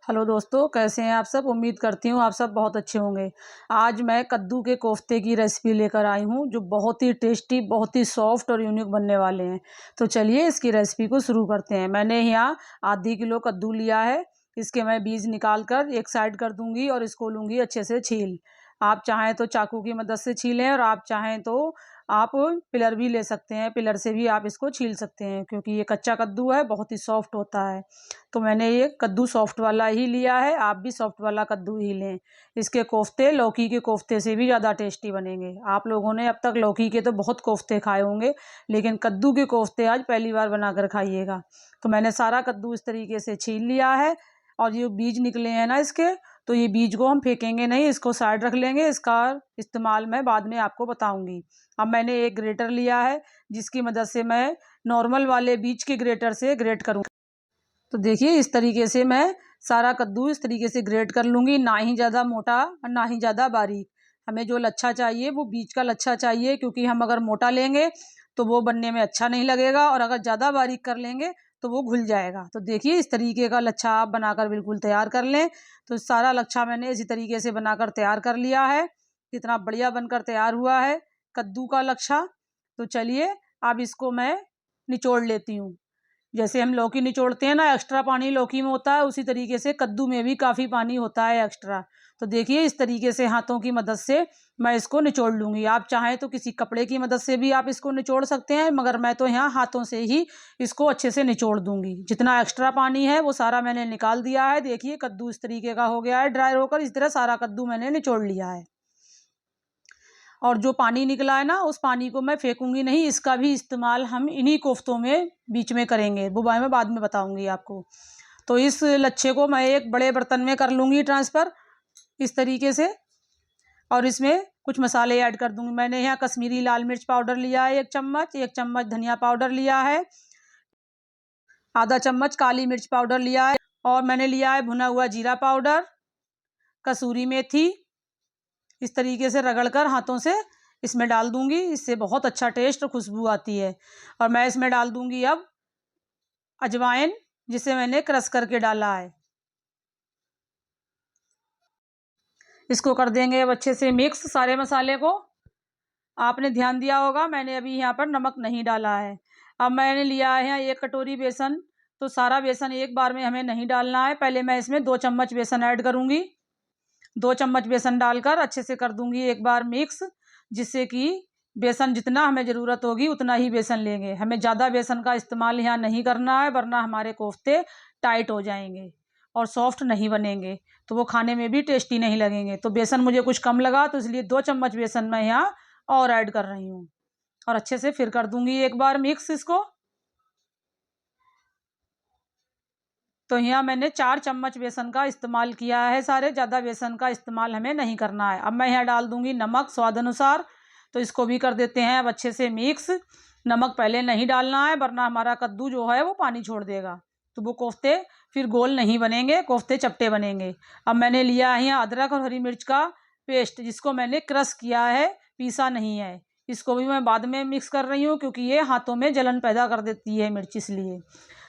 Hello दोस्तों, कैसे हैं आप सब। उम्मीद करती हूँ आप सब बहुत अच्छे होंगे। आज मैं कद्दू के कोफ्ते की रेसिपी लेकर आई हूँ जो बहुत ही टेस्टी, बहुत ही सॉफ्ट और यूनिक बनने वाले हैं। तो चलिए इसकी रेसिपी को शुरू करते हैं। मैंने यहाँ आधी किलो कद्दू लिया है। इसके मैं बीज निकाल कर एक साइड कर दूंगी और इसको लूँगी अच्छे से छील। आप चाहें तो चाकू की मदद से छीलें और आप चाहें तो आप पिलर भी ले सकते हैं। पिलर से भी आप इसको छील सकते हैं क्योंकि ये कच्चा कद्दू है, बहुत ही सॉफ्ट होता है। तो मैंने ये कद्दू सॉफ्ट वाला ही लिया है, आप भी सॉफ्ट वाला कद्दू ही लें। इसके कोफ्ते लौकी के कोफ्ते से भी ज़्यादा टेस्टी बनेंगे। आप लोगों ने अब तक लौकी के तो बहुत कोफ्ते खाए होंगे, लेकिन कद्दू के कोफ्ते आज पहली बार बनाकर खाइएगा। तो मैंने सारा कद्दू इस तरीके से छील लिया है और ये बीज निकले हैं ना इसके, तो ये बीज को हम फेंकेंगे नहीं, इसको साइड रख लेंगे। इसका इस्तेमाल मैं बाद में आपको बताऊंगी। अब मैंने एक ग्रेटर लिया है जिसकी मदद से मैं नॉर्मल वाले बीज के ग्रेटर से ग्रेट करूँगी। तो देखिए इस तरीके से मैं सारा कद्दू इस तरीके से ग्रेट कर लूँगी, ना ही ज़्यादा मोटा और ना ही ज़्यादा बारीक। हमें जो लच्छा चाहिए वो बीज का लच्छा चाहिए, क्योंकि हम अगर मोटा लेंगे तो वो बनने में अच्छा नहीं लगेगा और अगर ज़्यादा बारीक कर लेंगे तो वो घुल जाएगा। तो देखिए इस तरीके का लच्छा आप बनाकर बिल्कुल तैयार कर लें। तो सारा लच्छा मैंने इसी तरीके से बनाकर तैयार कर लिया है। कितना बढ़िया बनकर तैयार हुआ है कद्दू का लच्छा। तो चलिए अब इसको मैं निचोड़ लेती हूँ। जैसे हम लौकी निचोड़ते हैं ना, एक्स्ट्रा पानी लौकी में होता है, उसी तरीके से कद्दू में भी काफ़ी पानी होता है एक्स्ट्रा। तो देखिए इस तरीके से हाथों की मदद से मैं इसको निचोड़ लूँगी। आप चाहें तो किसी कपड़े की मदद से भी आप इसको निचोड़ सकते हैं, मगर मैं तो यहाँ हाथों से ही इसको अच्छे से निचोड़ दूँगी। जितना एक्स्ट्रा पानी है वो सारा मैंने निकाल दिया है। देखिए कद्दू इस तरीके का हो गया है ड्राई होकर। इस तरह सारा कद्दू मैंने निचोड़ लिया है और जो पानी निकला है ना, उस पानी को मैं फेंकूंगी नहीं। इसका भी इस्तेमाल हम इन्हीं कोफ्तों में बीच में करेंगे, वो मैं बाद में बताऊंगी आपको। तो इस लच्छे को मैं एक बड़े बर्तन में कर लूँगी ट्रांसफ़र इस तरीके से, और इसमें कुछ मसाले ऐड कर दूंगी। मैंने यहाँ कश्मीरी लाल मिर्च पाउडर लिया है 1 चम्मच धनिया पाउडर लिया है, आधा चम्मच काली मिर्च पाउडर लिया है, और मैंने लिया है भुना हुआ जीरा पाउडर, कसूरी मेथी। इस तरीके से रगड़कर हाथों से इसमें डाल दूंगी, इससे बहुत अच्छा टेस्ट और खुशबू आती है। और मैं इसमें डाल दूंगी अब अजवाइन, जिसे मैंने क्रश करके डाला है। इसको कर देंगे अब अच्छे से मिक्स सारे मसाले को। आपने ध्यान दिया होगा मैंने अभी यहाँ पर नमक नहीं डाला है। अब मैंने लिया है यहाँ 1 कटोरी बेसन। तो सारा बेसन एक बार में हमें नहीं डालना है, पहले मैं इसमें 2 चम्मच बेसन ऐड करूँगी। 2 चम्मच बेसन डालकर अच्छे से कर दूंगी एक बार मिक्स, जिससे कि बेसन जितना हमें ज़रूरत होगी उतना ही बेसन लेंगे। हमें ज़्यादा बेसन का इस्तेमाल यहाँ नहीं करना है, वरना हमारे कोफ्ते टाइट हो जाएंगे और सॉफ्ट नहीं बनेंगे, तो वो खाने में भी टेस्टी नहीं लगेंगे। तो बेसन मुझे कुछ कम लगा, तो इसलिए 2 चम्मच बेसन मैं यहाँ और ऐड कर रही हूँ। और अच्छे से फिर कर दूंगी एक बार मिक्स इसको। तो यहाँ मैंने 4 चम्मच बेसन का इस्तेमाल किया है सारे, ज़्यादा बेसन का इस्तेमाल हमें नहीं करना है। अब मैं यहाँ डाल दूंगी नमक स्वाद अनुसार। तो इसको भी कर देते हैं अब अच्छे से मिक्स। नमक पहले नहीं डालना है, वरना हमारा कद्दू जो है वो पानी छोड़ देगा, तो वो कोफ्ते फिर गोल नहीं बनेंगे, कोफ्ते चपटे बनेंगे। अब मैंने लिया है यहाँ अदरक और हरी मिर्च का पेस्ट, जिसको मैंने क्रश किया है, पीसा नहीं है। इसको भी मैं बाद में मिक्स कर रही हूँ क्योंकि ये हाथों में जलन पैदा कर देती है मिर्च, इसलिए।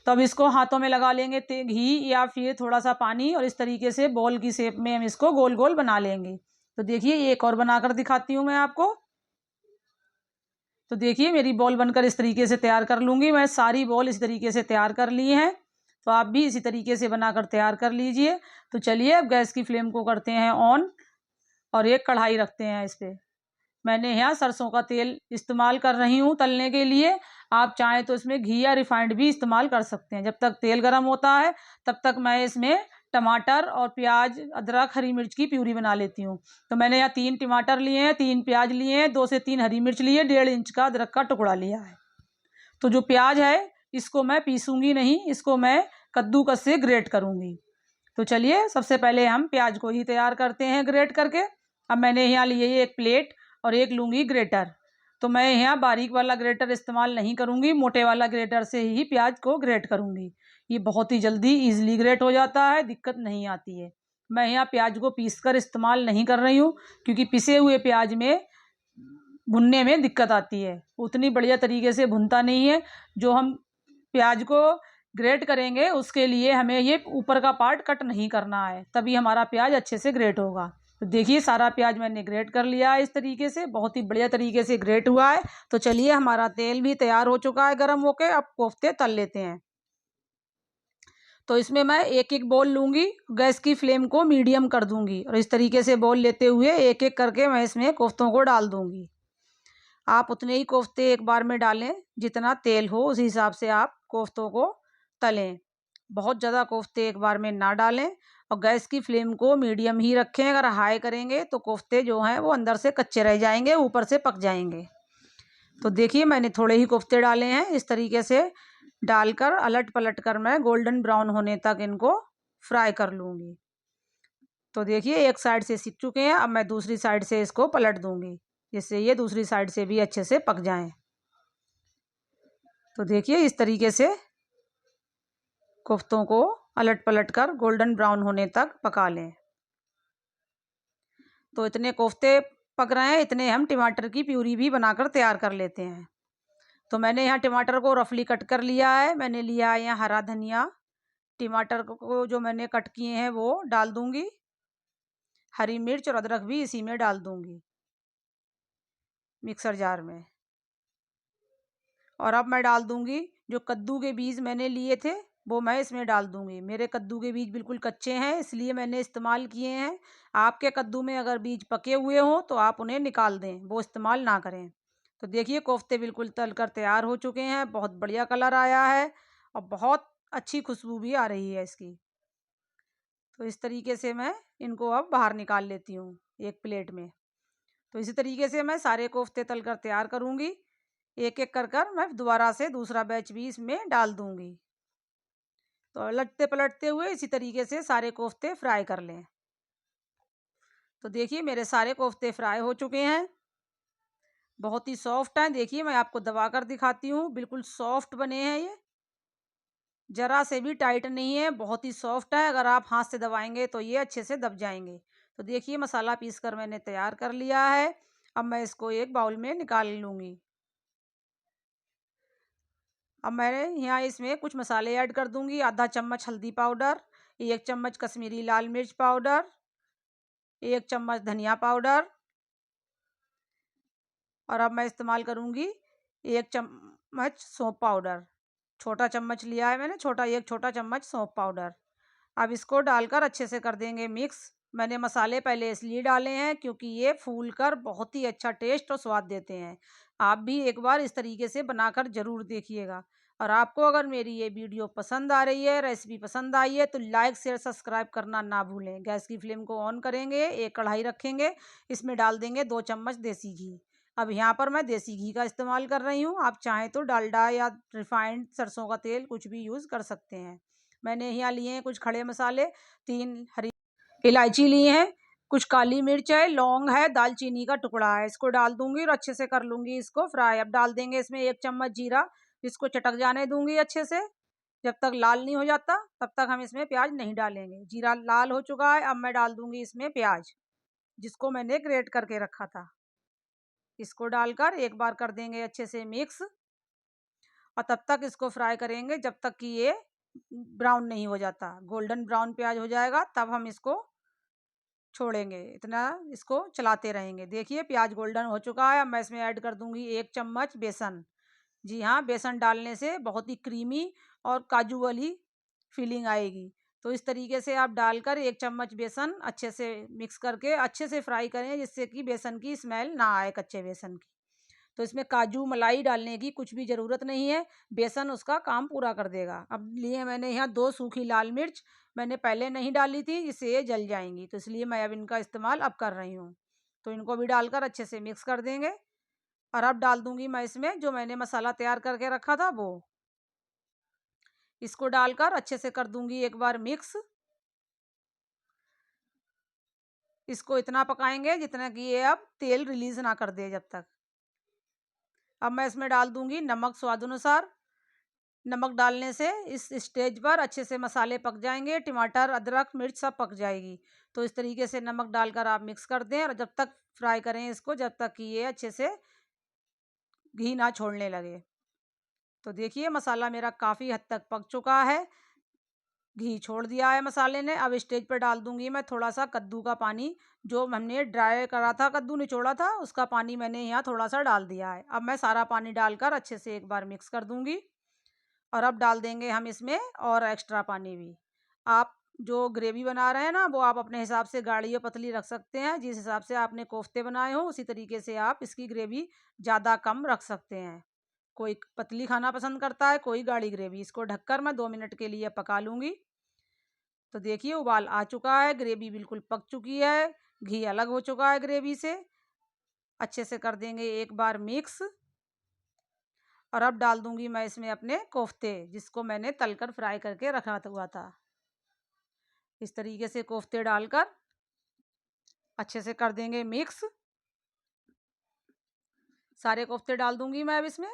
तो अब इसको हाथों में लगा लेंगे घी या फिर थोड़ा सा पानी, और इस तरीके से बॉल की शेप में हम इसको गोल गोल बना लेंगे। तो देखिए एक और बनाकर दिखाती हूँ मैं आपको। तो देखिए मेरी बॉल बनकर इस तरीके से तैयार कर लूँगी। मैं सारी बॉल इस तरीके से तैयार कर ली हैं, तो आप भी इसी तरीके से बनाकर तैयार कर लीजिए। तो चलिए अब गैस की फ्लेम को करते हैं ऑन और एक कढ़ाई रखते हैं इस पर। मैंने यहाँ सरसों का तेल इस्तेमाल कर रही हूँ तलने के लिए। आप चाहें तो इसमें घी या रिफाइंड भी इस्तेमाल कर सकते हैं। जब तक तेल गर्म होता है तब तक मैं इसमें टमाटर और प्याज, अदरक, हरी मिर्च की प्यूरी बना लेती हूँ। तो मैंने यहाँ 3 टमाटर लिए हैं, 3 प्याज लिए हैं, 2 से 3 हरी मिर्च लिए, 1.5 इंच का अदरक का टुकड़ा लिया है। तो जो प्याज है इसको मैं पीसूँगी नहीं, इसको मैं कद्दूकस से ग्रेट करूँगी। तो चलिए सबसे पहले हम प्याज को ही तैयार करते हैं ग्रेट करके। अब मैंने यहाँ लिए एक प्लेट और एक लूँगी ग्रेटर। तो मैं यहाँ बारीक वाला ग्रेटर इस्तेमाल नहीं करूँगी, मोटे वाला ग्रेटर से ही प्याज को ग्रेट करूँगी। ये बहुत ही जल्दी ईजिली ग्रेट हो जाता है, दिक्कत नहीं आती है। मैं यहाँ प्याज को पीसकर इस्तेमाल नहीं कर रही हूँ क्योंकि पिसे हुए प्याज में भुनने में दिक्कत आती है, उतनी बढ़िया तरीके से भुनता नहीं है। जो हम प्याज को ग्रेट करेंगे उसके लिए हमें ये ऊपर का पार्ट कट नहीं करना है, तभी हमारा प्याज अच्छे से ग्रेट होगा। तो देखिए सारा प्याज मैंने ग्रेट कर लिया है इस तरीके से, बहुत ही बढ़िया तरीके से ग्रेट हुआ है। तो चलिए हमारा तेल भी तैयार हो चुका है गर्म होके, अब कोफ्ते तल लेते हैं। तो इसमें मैं एक एक बॉल लूँगी, गैस की फ्लेम को मीडियम कर दूँगी और इस तरीके से बॉल लेते हुए एक एक करके मैं इसमें कोफ्तों को डाल दूँगी। आप उतने ही कोफ्ते एक बार में डालें जितना तेल हो, उस हिसाब से आप कोफ्तों को तलें। बहुत ज़्यादा कोफ्ते एक बार में ना डालें और गैस की फ्लेम को मीडियम ही रखें। अगर हाई करेंगे तो कोफ्ते जो हैं वो अंदर से कच्चे रह जाएंगे, ऊपर से पक जाएंगे। तो देखिए मैंने थोड़े ही कोफ्ते डाले हैं, इस तरीके से डालकर अलट पलट कर मैं गोल्डन ब्राउन होने तक इनको फ्राई कर लूँगी। तो देखिए एक साइड से सिक चुके हैं, अब मैं दूसरी साइड से इसको पलट दूँगी जिससे ये दूसरी साइड से भी अच्छे से पक जाएं। तो देखिए इस तरीके से कोफ्तों को अलट पलट कर गोल्डन ब्राउन होने तक पका लें। तो इतने कोफ्ते पक रहे हैं, इतने हम टमाटर की प्यूरी भी बनाकर तैयार कर लेते हैं। तो मैंने यहाँ टमाटर को रफली कट कर लिया है। मैंने लिया है यहाँ हरा धनिया, टमाटर को जो मैंने कट किए हैं वो डाल दूंगी, हरी मिर्च और अदरक भी इसी में डाल दूंगी मिक्सर जार में। और अब मैं डाल दूंगी जो कद्दू के बीज मैंने लिए थे वो मैं इसमें डाल दूंगी। मेरे कद्दू के बीज बिल्कुल कच्चे हैं इसलिए मैंने इस्तेमाल किए हैं। आपके कद्दू में अगर बीज पके हुए हों तो आप उन्हें निकाल दें, वो इस्तेमाल ना करें। तो देखिए कोफ्ते बिल्कुल तल कर तैयार हो चुके हैं, बहुत बढ़िया कलर आया है और बहुत अच्छी खुशबू भी आ रही है इसकी। तो इस तरीके से मैं इनको अब बाहर निकाल लेती हूँ एक प्लेट में। तो इसी तरीके से मैं सारे कोफ्ते तल कर तैयार करूँगी। एक एक कर मैं दोबारा से दूसरा बैच भी इसमें डाल दूँगी। तो पलटते पलटते हुए इसी तरीके से सारे कोफ्ते फ्राई कर लें। तो देखिए मेरे सारे कोफ्ते फ्राई हो चुके हैं, बहुत ही सॉफ्ट हैं। देखिए मैं आपको दबा कर दिखाती हूँ, बिल्कुल सॉफ्ट बने हैं ये, ज़रा से भी टाइट नहीं है, बहुत ही सॉफ्ट है। अगर आप हाथ से दबाएंगे तो ये अच्छे से दब जाएंगे। तो देखिए मसाला पीस कर मैंने तैयार कर लिया है, अब मैं इसको एक बाउल में निकाल लूँगी। अब मैं यहाँ इसमें कुछ मसाले ऐड कर दूँगी। आधा चम्मच हल्दी पाउडर, 1 चम्मच कश्मीरी लाल मिर्च पाउडर, 1 चम्मच धनिया पाउडर और अब मैं इस्तेमाल करूँगी 1 चम्मच सौंफ पाउडर। छोटा चम्मच लिया है मैंने, एक छोटा चम्मच सौंफ पाउडर। अब इसको डालकर अच्छे से कर देंगे मिक्स। मैंने मसाले पहले इसलिए डाले हैं क्योंकि ये फूल कर बहुत ही अच्छा टेस्ट और स्वाद देते हैं। आप भी एक बार इस तरीके से बनाकर ज़रूर देखिएगा। और आपको अगर मेरी ये वीडियो पसंद आ रही है, रेसिपी पसंद आई है तो लाइक शेयर सब्सक्राइब करना ना भूलें। गैस की फ्लेम को ऑन करेंगे, एक कढ़ाई रखेंगे, इसमें डाल देंगे 2 चम्मच देसी घी। अब यहाँ पर मैं देसी घी का इस्तेमाल कर रही हूँ, आप चाहें तो डालडा या रिफाइंड सरसों का तेल कुछ भी यूज़ कर सकते हैं। मैंने यहाँ लिए हैं कुछ खड़े मसाले, 3 हरी इलायची ली हैं, कुछ काली मिर्च है, लौंग है, दालचीनी का टुकड़ा है। इसको डाल दूंगी और अच्छे से कर लूंगी इसको फ्राई। अब डाल देंगे इसमें 1 चम्मच जीरा, इसको चटक जाने दूंगी अच्छे से। जब तक लाल नहीं हो जाता तब तक हम इसमें प्याज नहीं डालेंगे। जीरा लाल हो चुका है, अब मैं डाल दूंगी इसमें प्याज जिसको मैंने ग्रेट करके रखा था। इसको डालकर एक बार कर देंगे अच्छे से मिक्स और तब तक इसको फ्राई करेंगे जब तक कि ये ब्राउन नहीं हो जाता। गोल्डन ब्राउन प्याज हो जाएगा तब हम इसको छोड़ेंगे, इतना इसको चलाते रहेंगे। देखिए प्याज गोल्डन हो चुका है, अब मैं इसमें ऐड कर दूंगी 1 चम्मच बेसन। जी हाँ, बेसन डालने से बहुत ही क्रीमी और काजू वाली फीलिंग आएगी। तो इस तरीके से आप डालकर 1 चम्मच बेसन अच्छे से मिक्स करके अच्छे से फ्राई करें जिससे कि बेसन की स्मेल ना आए कच्चे बेसन की। तो इसमें काजू मलाई डालने की कुछ भी ज़रूरत नहीं है, बेसन उसका काम पूरा कर देगा। अब लिए मैंने यहाँ 2 सूखी लाल मिर्च, मैंने पहले नहीं डाली थी इससे ये जल जाएंगी, तो इसलिए मैं अब इनका इस्तेमाल अब कर रही हूँ। तो इनको भी डालकर अच्छे से मिक्स कर देंगे और अब डाल दूंगी मैं इसमें जो मैंने मसाला तैयार करके रखा था वो। इसको डालकर अच्छे से कर दूंगी एक बार मिक्स। इसको इतना पकाएंगे जितना कि ये अब तेल रिलीज ना कर दे जब तक। अब मैं इसमें डाल दूंगी नमक स्वाद अनुसार। नमक डालने से इस स्टेज पर अच्छे से मसाले पक जाएंगे, टमाटर अदरक मिर्च सब पक जाएगी। तो इस तरीके से नमक डालकर आप मिक्स कर दें और जब तक फ्राई करें इसको जब तक कि ये अच्छे से घी ना छोड़ने लगे। तो देखिए मसाला मेरा काफ़ी हद तक पक चुका है, घी छोड़ दिया है मसाले ने। अब स्टेज पर डाल दूंगी मैं थोड़ा सा कद्दू का पानी, जो हमने ड्राई करा था, कद्दू निचोड़ा था, उसका पानी मैंने यहाँ थोड़ा सा डाल दिया है। अब मैं सारा पानी डालकर अच्छे से एक बार मिक्स कर दूंगी। और अब डाल देंगे हम इसमें और एक्स्ट्रा पानी भी। आप जो ग्रेवी बना रहे हैं ना, वो आप अपने हिसाब से गाढ़ी या पतली रख सकते हैं। जिस हिसाब से आपने कोफ्ते बनाए हो उसी तरीके से आप इसकी ग्रेवी ज़्यादा कम रख सकते हैं। कोई पतली खाना पसंद करता है, कोई गाढ़ी ग्रेवी। इसको ढककर मैं 2 मिनट के लिए पका लूँगी। तो देखिए उबाल आ चुका है, ग्रेवी बिल्कुल पक चुकी है, घी अलग हो चुका है ग्रेवी से। अच्छे से कर देंगे एक बार मिक्स। और अब डाल दूंगी मैं इसमें अपने कोफ्ते, जिसको मैंने तलकर फ्राई करके रखा हुआ था। इस तरीके से कोफ्ते डालकर अच्छे से कर देंगे मिक्स। सारे कोफ्ते डाल दूंगी मैं अब इसमें।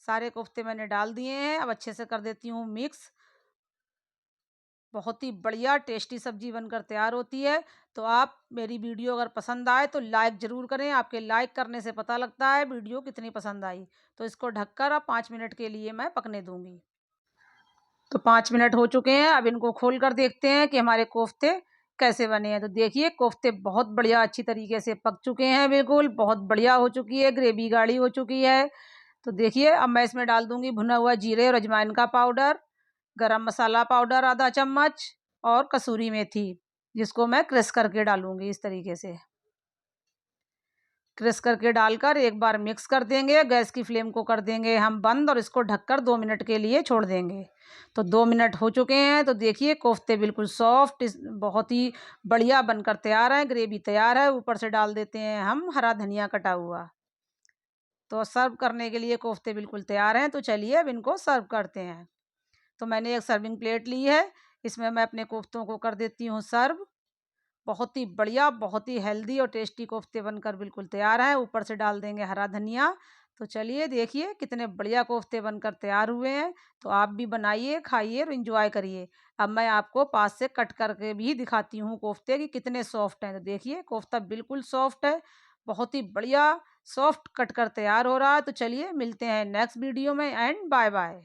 सारे कोफ्ते मैंने डाल दिए हैं, अब अच्छे से कर देती हूँ मिक्स। बहुत ही बढ़िया टेस्टी सब्जी बनकर तैयार होती है। तो आप मेरी वीडियो अगर पसंद आए तो लाइक ज़रूर करें। आपके लाइक करने से पता लगता है वीडियो कितनी पसंद आई। तो इसको ढककर अब 5 मिनट के लिए मैं पकने दूंगी। तो 5 मिनट हो चुके हैं, अब इनको खोल कर देखते हैं कि हमारे कोफ्ते कैसे बने हैं। तो देखिए कोफ्ते बहुत बढ़िया अच्छी तरीके से पक चुके हैं, बिल्कुल बहुत बढ़िया हो चुकी है, ग्रेवी गाढ़ी हो चुकी है। तो देखिए अब मैं इसमें डाल दूंगी भुना हुआ जीरे और अजवाइन का पाउडर, गरम मसाला पाउडर आधा चम्मच और कसूरी मेथी, जिसको मैं क्रश करके डालूंगी। इस तरीके से क्रश करके डालकर एक बार मिक्स कर देंगे। गैस की फ्लेम को कर देंगे हम बंद और इसको ढककर 2 मिनट के लिए छोड़ देंगे। तो 2 मिनट हो चुके हैं। तो देखिए कोफ्ते बिल्कुल सॉफ्ट बहुत ही बढ़िया बनकर तैयार है, ग्रेवी तैयार है। ऊपर से डाल देते हैं हम हरा धनिया कटा हुआ। तो सर्व करने के लिए कोफ्ते बिल्कुल तैयार हैं। तो चलिए अब इनको सर्व करते हैं। तो मैंने एक सर्विंग प्लेट ली है, इसमें मैं अपने कोफ्तों को कर देती हूँ सर्व। बहुत ही बढ़िया, बहुत ही हेल्दी और टेस्टी कोफ्ते बनकर बिल्कुल तैयार हैं। ऊपर से डाल देंगे हरा धनिया। तो चलिए देखिए कितने बढ़िया कोफ्ते बनकर तैयार हुए हैं। तो आप भी बनाइए, खाइए और इंजॉय करिए। अब मैं आपको पास से कट करके भी दिखाती हूँ कोफ्ते कि कितने सॉफ्ट हैं। तो देखिए कोफ्ता बिल्कुल सॉफ्ट है, बहुत ही बढ़िया सॉफ्ट कट कर तैयार हो रहा है। तो चलिए मिलते हैं नेक्स्ट वीडियो में एंड बाय बाय।